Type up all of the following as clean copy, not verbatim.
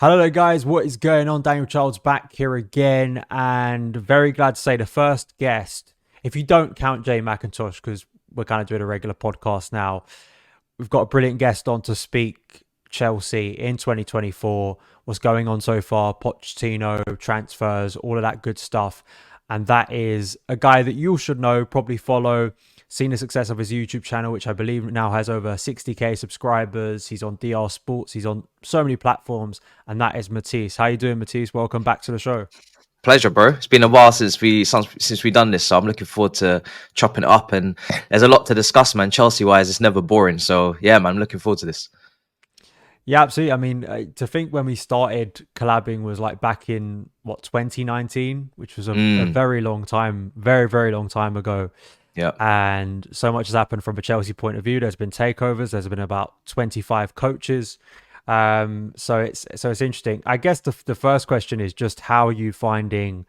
Hello there, guys. What is going on? Daniel Childs back here again, and very glad to say the first guest, if you don't count Jay McIntosh, because we're kind of doing a regular podcast now, we've got a brilliant guest on to speak Chelsea in 2024, what's going on so far, Pochettino, transfers, all of that good stuff. And that is a guy that you should know, probably follow, seen the success of his YouTube channel, which I believe now has over 60k subscribers. He's on DR Sports. He's on so many platforms, and that is Matisse. How you doing, Matisse? Welcome back to the show. Pleasure, bro. It's been a while since we done this, so I'm looking forward to chopping it up. And there's a lot to discuss, man. Chelsea wise, it's never boring. So yeah, man, I'm looking forward to this. Yeah, absolutely. I mean, to think when we started collabing was like back in 2019, which was a very long time, very, very long time ago. Yeah. And so much has happened from a Chelsea point of view. There's been takeovers. There's been about 25 coaches. So it's interesting. I guess the first question is just how are you finding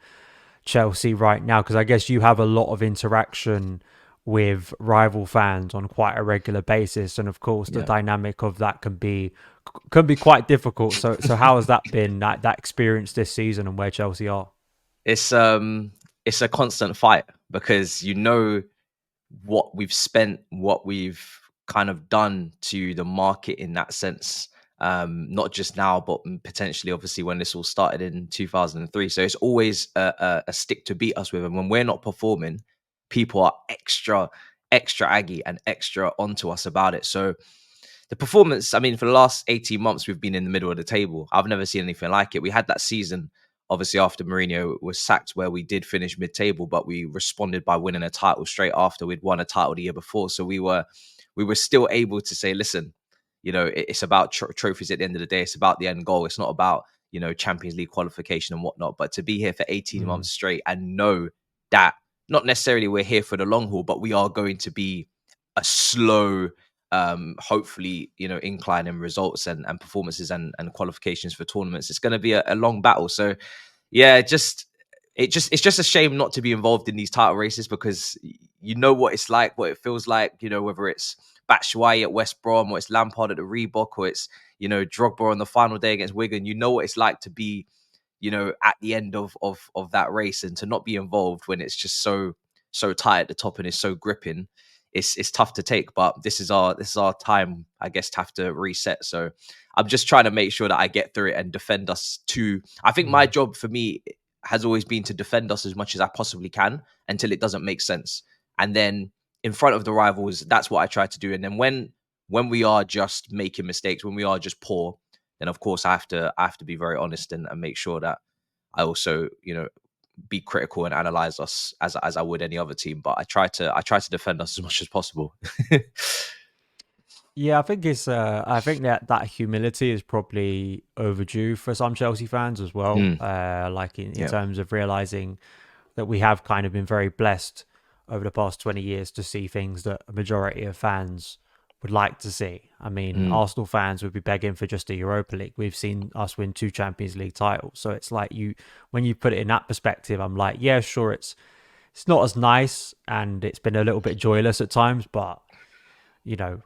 Chelsea right now? Because I guess you have a lot of interaction with rival fans on quite a regular basis, and of course the dynamic of that can be quite difficult. So how has that been, that experience this season, and where Chelsea are? It's a constant fight because you know what we've spent, what we've kind of done to the market in that sense. Not just now, but potentially, obviously, when this all started in 2003. So it's always a stick to beat us with. And when we're not performing, people are extra aggy and extra onto us about it. So the performance, I mean, for the last 18 months, we've been in the middle of the table. I've never seen anything like it. We had that season, obviously, after Mourinho was sacked, where we did finish mid-table, but we responded by winning a title straight after we'd won a title the year before. So we were still able to say, listen, you know, it's about trophies at the end of the day. It's about the end goal. It's not about, you know, Champions League qualification and whatnot. But to be here for 18 months straight and know that not necessarily we're here for the long haul, but we are going to be a slow, hopefully, you know, incline in results and performances and qualifications for tournaments. It's going to be a long battle. So, yeah, it's just a shame not to be involved in these title races, because you know what it's like, what it feels like, you know, whether it's Batshuayi at West Brom, or it's Lampard at the Reebok, or it's, you know, Drogba on the final day against Wigan. You know what it's like to be, you know, at the end of that race, and to not be involved when it's just so tight at the top and it's so gripping. It's tough to take, but this is our time, I guess, to have to reset. So I'm just trying to make sure that I get through it and defend us too. I think my job for me has always been to defend us as much as I possibly can until it doesn't make sense. And then in front of the rivals, that's what I try to do. And then when we are just making mistakes, when we are just poor, then of course I have to be very honest and make sure that I also, you know, be critical and analyze us as I would any other team. But I try to defend us as much as possible. Yeah, I think I think that humility is probably overdue for some Chelsea fans as well. Like in terms of realizing that we have kind of been very blessed over the past 20 years to see things that a majority of fans would like to see. I mean, Arsenal fans would be begging for just a Europa League. We've seen us win 2 Champions League titles. So it's like, when you put it in that perspective, I'm like, yeah, sure, it's not as nice and it's been a little bit joyless at times, but you know,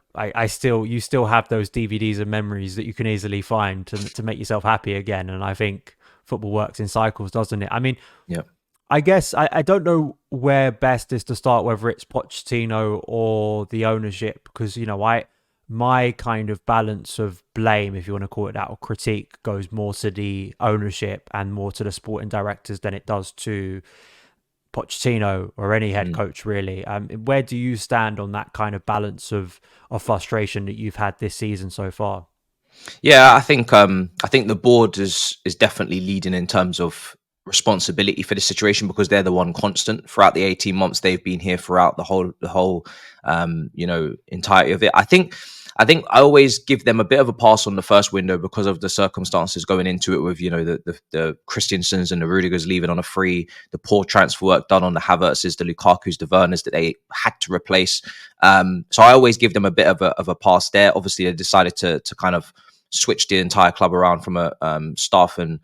you still have those DVDs and memories that you can easily find to make yourself happy again. And I think football works in cycles, doesn't it? I mean, Yeah. I guess I don't know where best is to start, whether it's Pochettino or the ownership, because, you know, my kind of balance of blame, if you want to call it that, or critique, goes more to the ownership and more to the sporting directors than it does to Pochettino or any head coach, really. Where do you stand on that kind of balance of frustration that you've had this season so far? Yeah, I think the board is definitely leading in terms of responsibility for the situation, because they're the one constant throughout the 18 months they've been here, throughout the whole you know, entirety of it. I think I always give them a bit of a pass on the first window because of the circumstances going into it, with, you know, the Christiansens and the Rudigers leaving on a free, the poor transfer work done on the Havertzes, the Lukakus, the Werners that they had to replace. So I always give them a bit of a pass there. Obviously, they decided to kind of switch the entire club around from a staff and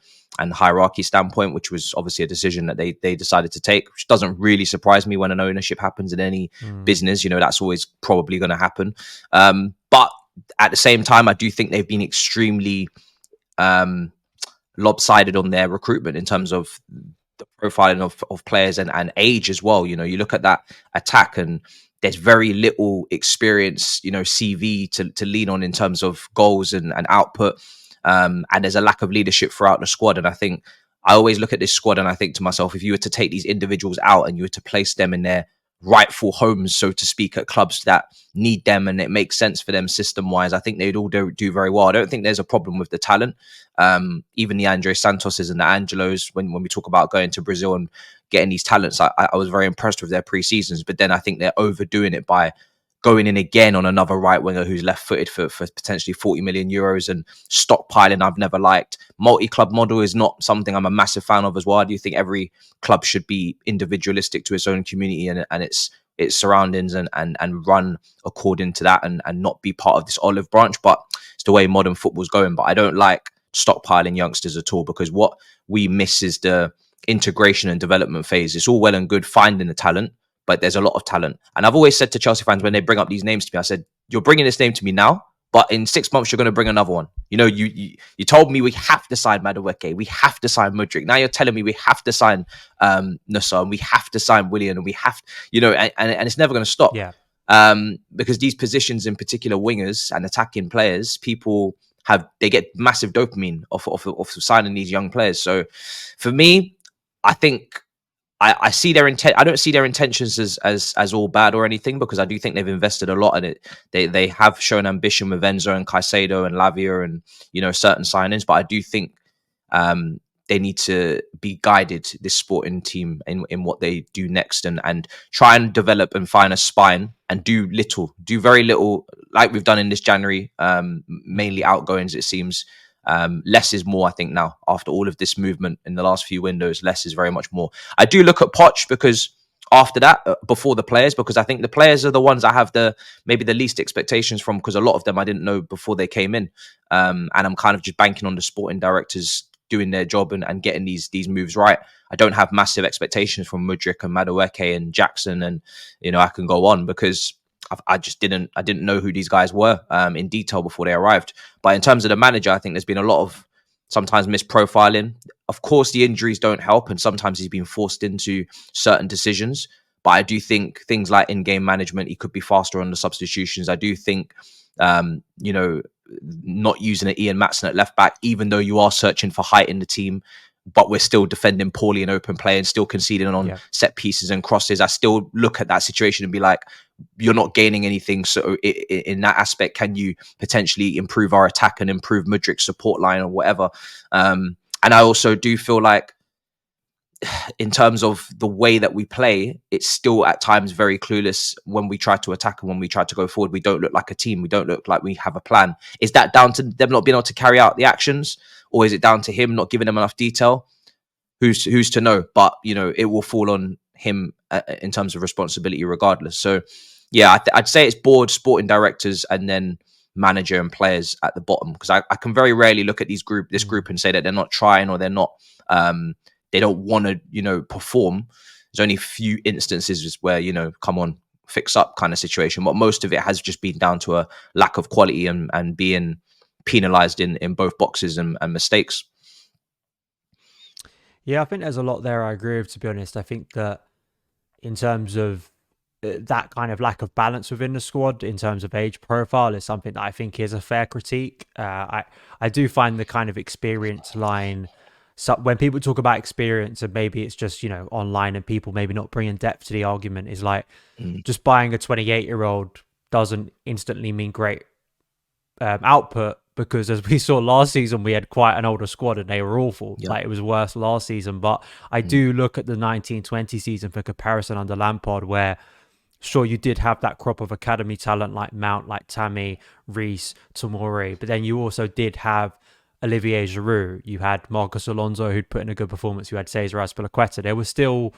hierarchy standpoint, which was obviously a decision that they decided to take, which doesn't really surprise me when an ownership happens in any business. You know, that's always probably going to happen. But at the same time, I do think they've been extremely lopsided on their recruitment in terms of the profiling of players and age as well. You know, you look at that attack and there's very little experience, you know, CV to lean on in terms of goals and output. And there's a lack of leadership throughout the squad. And I think I always look at this squad and I think to myself, if you were to take these individuals out and you were to place them in their rightful homes, so to speak, at clubs that need them and it makes sense for them system wise, I think they'd all do very well. I don't think there's a problem with the talent. Even the Andre Santoses and the Angelos, when we talk about going to Brazil and getting these talents, I was very impressed with their pre-seasons, but then I think they're overdoing it by going in again on another right winger who's left-footed for potentially 40 million euros and stockpiling I've never liked. Multi-club model is not something I'm a massive fan of as well. I do think every club should be individualistic to its own community and its surroundings and run according to that and not be part of this olive branch. But it's the way modern football's going. But I don't like stockpiling youngsters at all, because what we miss is the integration and development phase. It's all well and good finding the talent, but there's a lot of talent. And I've always said to Chelsea fans when they bring up these names to me, I said, you're bringing this name to me now, but in 6 months, you're going to bring another one. You know, you told me we have to sign Madueke, we have to sign Mudryk. Now you're telling me we have to sign Nusa, and we have to sign Willian, and we have, you know, and it's never going to stop. Yeah. Because these positions, in particular wingers and attacking players, people they get massive dopamine off signing these young players. So for me, I think I see their intent. I don't see their intentions as all bad or anything, because I do think they've invested a lot in it. They have shown ambition with Enzo and Caicedo and Lavia and, you know, certain signings, but I do think they need to be guided, this sporting team, in what they do next, and try and develop and find a spine and do very little, like we've done in this January, mainly outgoings, it seems. Less is more, I think, now after all of this movement in the last few windows. Less is very much more. I do look at Poch because after that, before the players, because I think the players are the ones I have maybe the least expectations from, because a lot of them I didn't know before they came in, and I'm kind of just banking on the sporting directors doing their job and getting these moves right. I don't have massive expectations from Mudryk and Madueke and Jackson, and, you know, I can go on, because I didn't know who these guys were in detail before they arrived. But in terms of the manager, I think there's been a lot of sometimes misprofiling. Of course, the injuries don't help, and sometimes he's been forced into certain decisions. But I do think things like in-game management, he could be faster on the substitutions. I do think, you know, not using an Ian Maatsen at left back, even though you are searching for height in the team, but we're still defending poorly in open play and still conceding on set pieces and crosses. I still look at that situation and be like, you're not gaining anything. So in that aspect, can you potentially improve our attack and improve Mudryk's support line or whatever? And I also do feel like, in terms of the way that we play, it's still at times very clueless when we try to attack and when we try to go forward. We don't look like a team. We don't look like we have a plan. Is that down to them not being able to carry out the actions, or is it down to him not giving them enough detail? Who's to know? But, you know, it will fall on him in terms of responsibility regardless. So, yeah, I'd say it's board, sporting directors, and then manager and players at the bottom, because I can very rarely look at this group and say that they're not trying or they're not they don't want to, you know, perform. There's only a few instances where, you know, come on, fix up kind of situation. But most of it has just been down to a lack of quality and being penalized in both boxes and mistakes. Yeah, I think there's a lot there I agree with, to be honest. I think that in terms of that kind of lack of balance within the squad, in terms of age profile, is something that I think is a fair critique. I do find the kind of experience line, so when people talk about experience and maybe it's just, you know, online and people maybe not bringing depth to the argument, is like just buying a 28-year-old doesn't instantly mean great output, because as we saw last season, we had quite an older squad and they were awful. Like, it was worse last season. But I do look at the 1920 season for comparison under Lampard, where sure, you did have that crop of academy talent like Mount, like Tammy, Reece, Tomori, but then you also did have Olivier Giroud, you had Marcos Alonso, who'd put in a good performance, you had Cesar Azpilicueta, there was still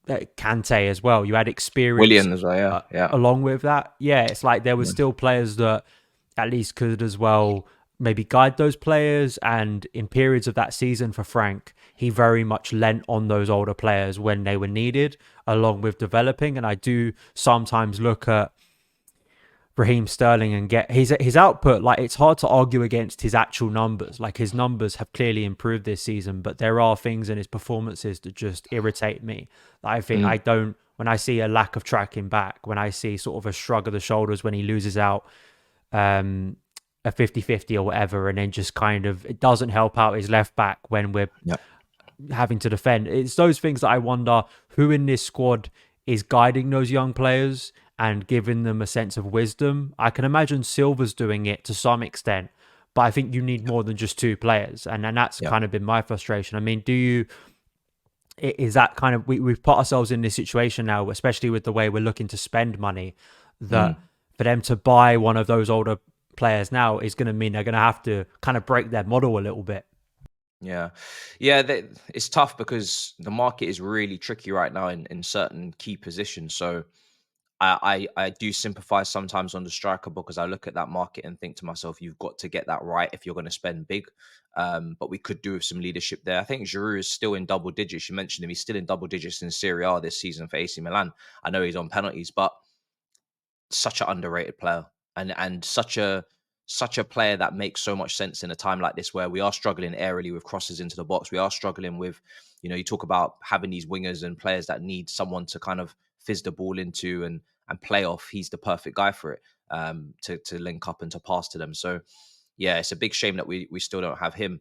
Kante as well, you had experience Willian as well, along with that. It's like there was still players that at least could as well maybe guide those players, and in periods of that season for Frank, he very much lent on those older players when they were needed, along with developing. And I do sometimes look at Raheem Sterling and get his output. Like, it's hard to argue against his actual numbers. Like, his numbers have clearly improved this season, but there are things in his performances that just irritate me. I think I don't, when I see a lack of tracking back, when I see sort of a shrug of the shoulders when he loses out a 50-50 or whatever, and then just kind of, it doesn't help out his left back when we're having to defend. It's those things that I wonder who in this squad is guiding those young players and giving them a sense of wisdom. I can imagine Silva's doing it to some extent, but I think you need more than just two players. And that's kind of been my frustration. I mean, is that kind of, we've put ourselves in this situation now, especially with the way we're looking to spend money, that for them to buy one of those older players now is going to mean they're going to have to kind of break their model a little bit. Yeah. It's tough because the market is really tricky right now in certain key positions. So I do sympathize sometimes on the striker because I look at that market and think to myself, you've got to get that right if you're going to spend big. But we could do with some leadership there. I think Giroud is still in double digits. You mentioned him. He's still in double digits in Serie A this season for AC Milan. I know he's on penalties, but such an underrated player and such a player that makes so much sense in a time like this where we are struggling aerially with crosses into the box. We are struggling with, you talk about having these wingers and players that need someone to kind of fizz the ball into and play off. He's the perfect guy for it, to link up and to pass to them. So yeah, it's a big shame that we still don't have him.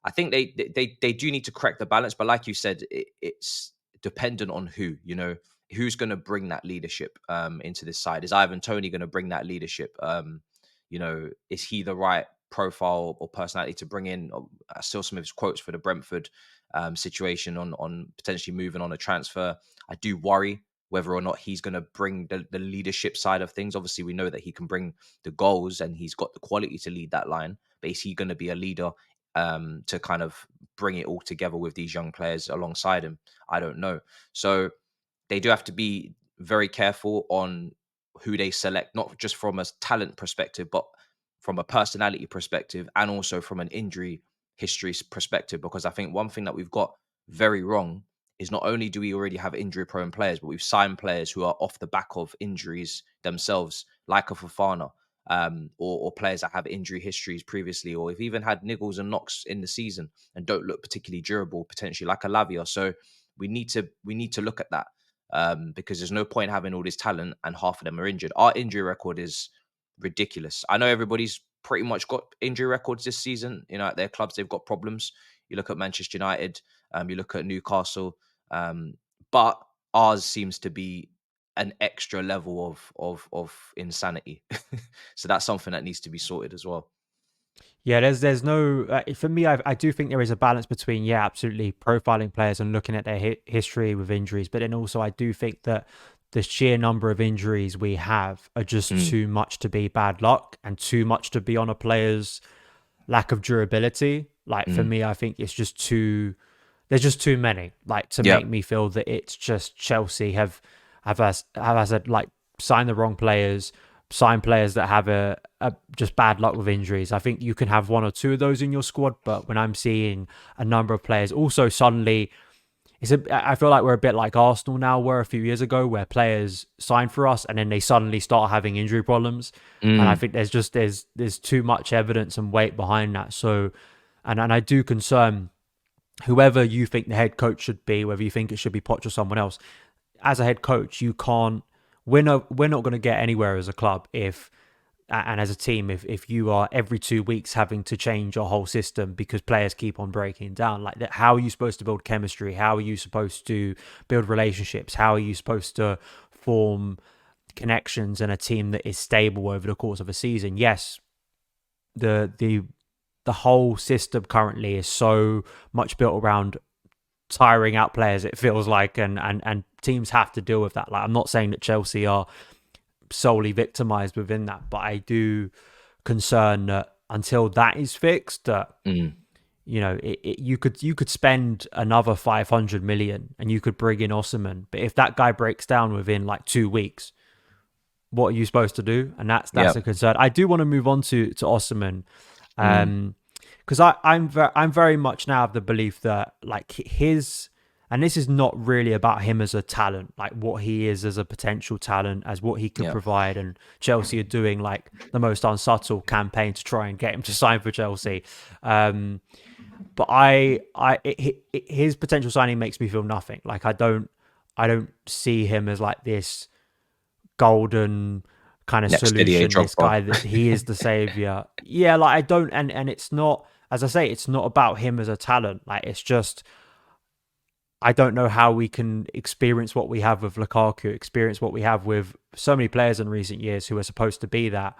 I think they do need to correct the balance, but like you said, it's dependent on who's going to bring that leadership into this side. Is Ivan Toney going to bring that leadership? Is he the right profile or personality to bring in? I saw some of his quotes for the Brentford situation on potentially moving on a transfer. I do worry whether or not he's going to bring the leadership side of things. Obviously, we know that he can bring the goals and he's got the quality to lead that line. But is he going to be a leader to kind of bring it all together with these young players alongside him? I don't know. So they do have to be very careful on who they select, not just from a talent perspective, but from a personality perspective and also from an injury history perspective. Because I think one thing that we've got very wrong is not only do we already have injury prone players, but we've signed players who are off the back of injuries themselves, like a Fofana, or players that have injury histories previously, or have even had niggles and knocks in the season and don't look particularly durable, potentially like a Lavia. So we need to look at that. Because there's no point having all this talent and half of them are injured. Our injury record is ridiculous. I know everybody's pretty much got injury records this season. At their clubs, they've got problems. You look at Manchester United, you look at Newcastle, but ours seems to be an extra level of insanity. So that's something that needs to be sorted as well. Yeah, there's no, for me, I do think there is a balance between, absolutely profiling players and looking at their history with injuries. But then also I do think that the sheer number of injuries we have are just too much to be bad luck and too much to be on a player's lack of durability. Like, for me, I think it's just there's just too many, like, to make me feel that it's just Chelsea have like signed the wrong players, sign players that have a just bad luck with injuries. I think you can have one or two of those in your squad, but when I'm seeing a number of players also suddenly, I feel like we're a bit like Arsenal now were a few years ago, where players sign for us and then they suddenly start having injury problems. And I think there's too much evidence and weight behind that. So, and I do concern whoever you think the head coach should be, whether you think it should be Poch or someone else. As a head coach, you can't. We're not going to get anywhere as a club and as a team if you are every 2 weeks having to change your whole system because players keep on breaking down. Like that, how are you supposed to build chemistry? How are you supposed to build relationships? How are you supposed to form connections and a team that is stable over the course of a season? Yes, the whole system currently is so much built around tiring out players, it feels like, and teams have to deal with that. Like, I'm not saying that Chelsea are solely victimized within that, but I do concern that until that is fixed, that you could spend another 500 million and you could bring in Osimhen, but if that guy breaks down within like 2 weeks, what are you supposed to do? And that's a concern. I do want to move on to Osimhen, because I'm very much now of the belief that, like, his And this is not really about him as a talent, like what he is as a potential talent, as what he could provide. And Chelsea are doing like the most unsubtle campaign to try and get him to sign for Chelsea. But his potential signing makes me feel nothing. Like I don't see him as like this golden kind of Next solution. Drogba. This guy that he is the savior. Yeah, like I don't, and it's not, as I say, it's not about him as a talent. Like it's just, I don't know how we can experience what we have with Lukaku, experience what we have with so many players in recent years who are supposed to be that.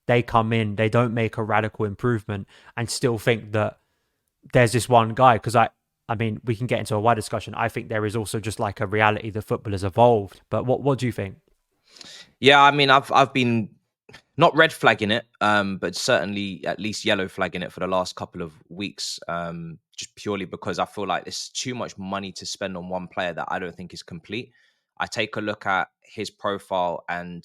They come in, they don't make a radical improvement, and still think that there's this one guy. Because I mean, we can get into a wide discussion. I think there is also just like a reality that football has evolved. But what do you think? Yeah, I mean, I've been not red flagging it, but certainly at least yellow flagging it for the last couple of weeks, just purely because I feel like there's too much money to spend on one player that I don't think is complete. I take a look at his profile, and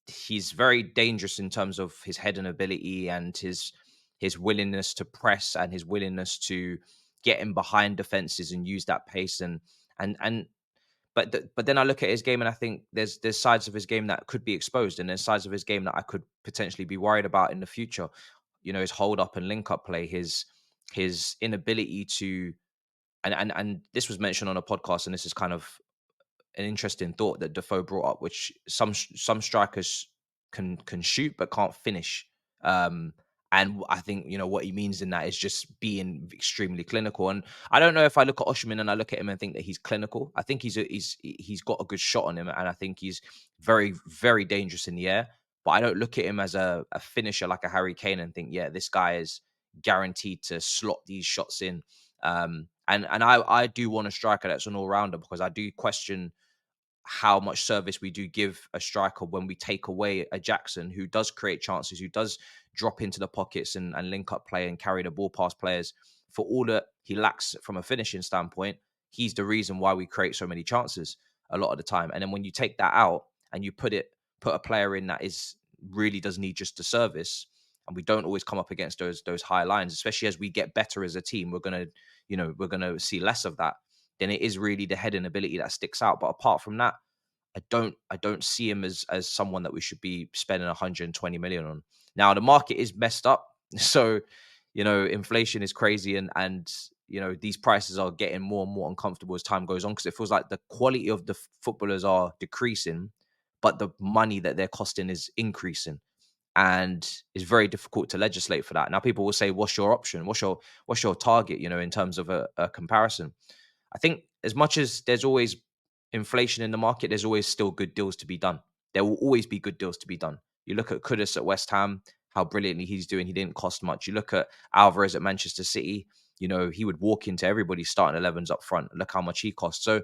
he's very dangerous in terms of his heading ability and his willingness to press and his willingness to get in behind defenses and use that pace and but then I look at his game and I think there's sides of his game that could be exposed, and there's sides of his game that I could potentially be worried about in the future. You know, his hold up and link up play, his inability to, and this was mentioned on a podcast, and this is kind of an interesting thought that Defoe brought up, which some strikers can shoot but can't finish. And I think, you know, what he means in that is just being extremely clinical. And I don't know if I look at Osimhen and I look at him and think that he's clinical. I think he's got a good shot on him, and I think he's very, very dangerous in the air. But I don't look at him as a finisher like a Harry Kane and think, yeah, this guy is guaranteed to slot these shots in. And I do want a striker that's an all-rounder, because I do question how much service we do give a striker when we take away a Jackson who does create chances, who does drop into the pockets and link up play and carry the ball past players. For all that he lacks from a finishing standpoint, he's the reason why we create so many chances a lot of the time. And then when you take that out and you put a player in that is really does need just the service, and we don't always come up against those high lines, especially as we get better as a team, we're gonna see less of that. Then it is really the heading ability that sticks out. But apart from that, I don't see him as someone that we should be spending 120 million on. Now the market is messed up, so you know, inflation is crazy, and you know, these prices are getting more and more uncomfortable as time goes on, because it feels like the quality of the footballers are decreasing, but the money that they're costing is increasing. And it's very difficult to legislate for that. Now people will say, what's your option? What's your target, you know, in terms of a comparison? I think as much as there's always inflation in the market, there's always still good deals to be done. There will always be good deals to be done. You look at Kudus at West Ham, how brilliantly he's doing. He didn't cost much. You look at Alvarez at Manchester City, you know, he would walk into everybody's starting 11s up front. Look how much he costs. So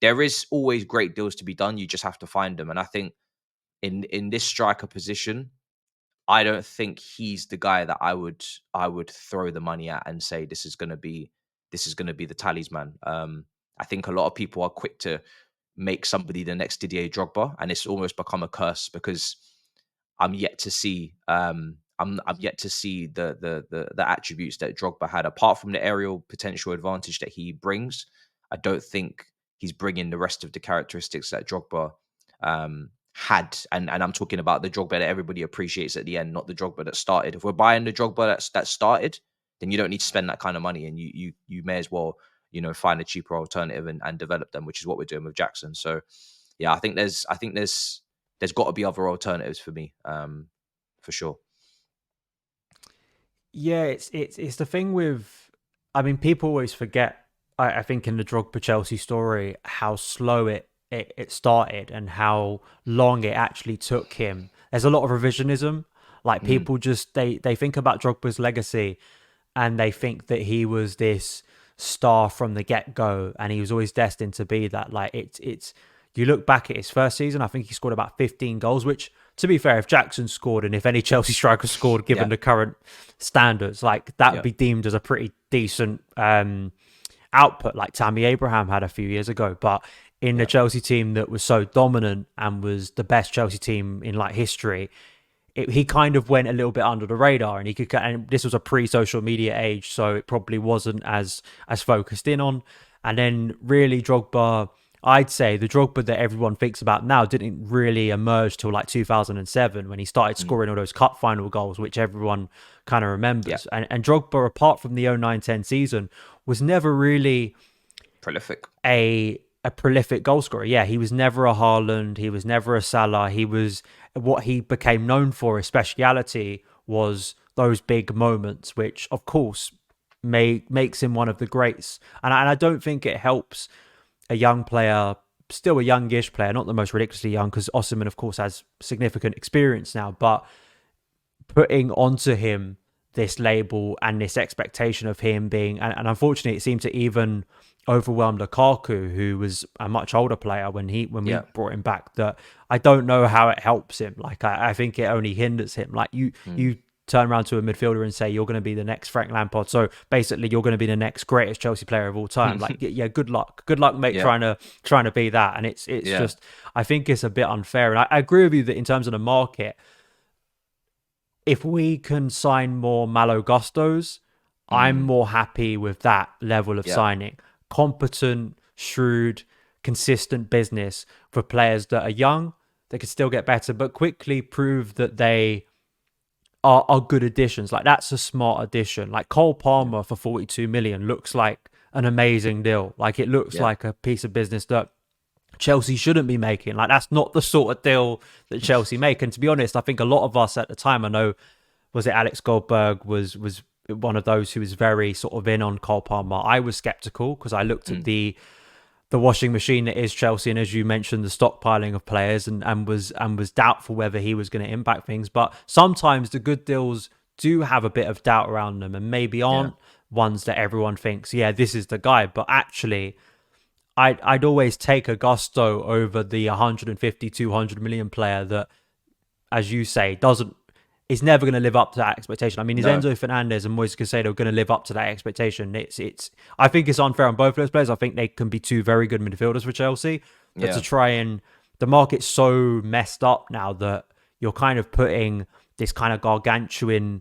there is always great deals to be done. You just have to find them. And I think in this striker position, I don't think he's the guy that I would throw the money at and say this is going to be the talisman. I think a lot of people are quick to make somebody the next Didier Drogba, and it's almost become a curse, because I'm yet to see I'm yet to see the attributes that Drogba had. Apart from the aerial potential advantage that he brings, I don't think he's bringing the rest of the characteristics that Drogba had, and I'm talking about the Drogba that everybody appreciates at the end, not the Drogba that started. If we're buying the Drogba that started, then you don't need to spend that kind of money, and you may as well, you know, find a cheaper alternative and develop them, which is what we're doing with Jackson. So yeah, I think there's got to be other alternatives for me, for sure. Yeah, it's the thing with, I mean, people always forget. I think in the Drogba Chelsea story, how slow it started and how long it actually took him. There's a lot of revisionism. Like people just they think about Drogba's legacy, and they think that he was this star from the get-go, and he was always destined to be that. Like it's you look back at his first season, I think he scored about 15 goals, which, to be fair, if Jackson scored and if any Chelsea striker scored, given the current standards, like that would be deemed as a pretty decent output, like Tammy Abraham had a few years ago. But in the Chelsea team that was so dominant and was the best Chelsea team in like history, he kind of went a little bit under the radar, and and this was a pre-social media age, so it probably wasn't as focused in on. And then really Drogba, I'd say the Drogba that everyone thinks about now didn't really emerge till like 2007 when he started scoring all those cup final goals, which everyone kind of remembers. And Drogba, apart from the 09-10 season, was never really prolific. A prolific goal scorer. Yeah, he was never a Haaland. He was never a Salah. He was, what he became known for, his speciality was those big moments, which of course makes him one of the greats. And I don't think it helps a young player, still a youngish player, not the most ridiculously young, because Osimhen of course has significant experience now, but putting onto him this label and this expectation of him being, and unfortunately it seemed to even overwhelm Lukaku, who was a much older player when we brought him back, that I don't know how it helps him. Like I think it only hinders him. Like you turn around to a midfielder and say you're going to be the next Frank Lampard, so basically you're going to be the next greatest Chelsea player of all time. Like yeah, good luck mate, trying to be that. And it's just, I think it's a bit unfair. And I agree with you that in terms of the market, if we can sign more Malo Gustos, I'm more happy with that level of signing. Competent, shrewd, consistent business for players that are young, they can still get better, but quickly prove that they are good additions. Like that's a smart addition. Like Cole Palmer for 42 million looks like an amazing deal. Like it looks like a piece of business that Chelsea shouldn't be making. Like that's not the sort of deal that Chelsea make. And to be honest, I think a lot of us at the time, I know, was it Alex Goldberg was one of those who was very sort of in on Cole Palmer. I was skeptical because I looked at the washing machine that is Chelsea, and as you mentioned, the stockpiling of players, and was doubtful whether he was going to impact things. But sometimes the good deals do have a bit of doubt around them, and maybe aren't ones that everyone thinks, yeah, this is the guy. But actually, I'd always take a Gusto over the 150, 200 million player that, as you say, is never going to live up to that expectation. I mean, is Enzo Fernandez and Moise Caicedo going to live up to that expectation? I think it's unfair on both of those players. I think they can be two very good midfielders for Chelsea. But to try and, the market's so messed up now that you're kind of putting this kind of gargantuan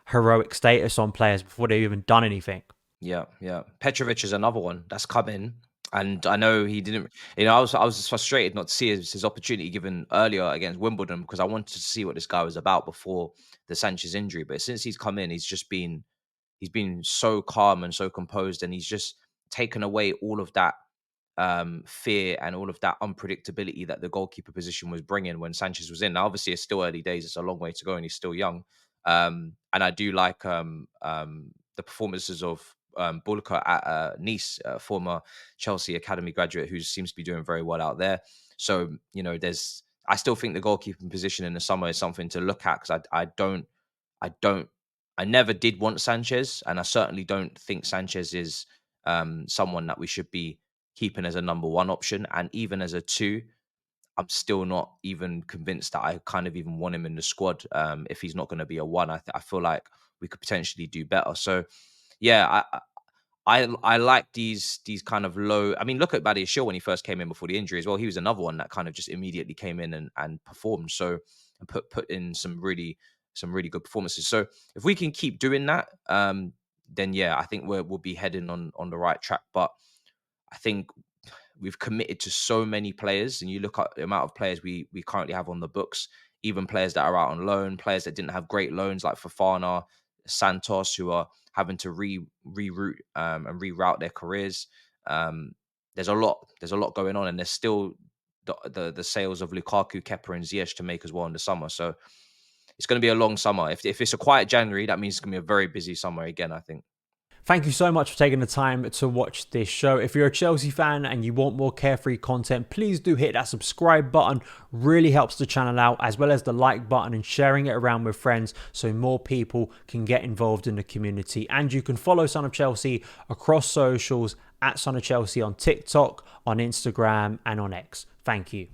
heroic status on players before they've even done anything. Yeah. Petrovic is another one that's come in. And I know he didn't, I was frustrated not to see his opportunity given earlier against Wimbledon, because I wanted to see what this guy was about before the Sanchez injury. But since he's come in, he's been so calm and so composed, and he's just taken away all of that fear and all of that unpredictability that the goalkeeper position was bringing when Sanchez was in. Now, obviously, it's still early days; it's a long way to go, and he's still young. And I do like the performances of Bulka at Nice, former Chelsea academy graduate who seems to be doing very well out there. So, I still think the goalkeeping position in the summer is something to look at, because I never did want Sanchez, and I certainly don't think Sanchez is someone that we should be keeping as a number one option. And even as a two, I'm still not even convinced that I kind of even want him in the squad. If he's not going to be a one, I feel like we could potentially do better. So, yeah, I like these kind of low. I mean, look at Badiashile when he first came in before the injury as well. He was another one that kind of just immediately came in and performed. So, and put in some really good performances. So if we can keep doing that, then yeah, I think we'll be heading on the right track. But I think we've committed to so many players, and you look at the amount of players we currently have on the books, even players that are out on loan, players that didn't have great loans like Fofana, Santos, who are having to reroute and reroute their careers. There's a lot going on, and there's still the sales of Lukaku, Kepa, and Ziyech to make as well in the summer. So it's going to be a long summer. If it's a quiet January, that means it's going to be a very busy summer again, I think. Thank you so much for taking the time to watch this show. If you're a Chelsea fan and you want more carefree content, please do hit that subscribe button. Really helps the channel out, as well as the like button and sharing it around with friends so more people can get involved in the community. And you can follow Son of Chelsea across socials at Son of Chelsea on TikTok, on Instagram, and on X. Thank you.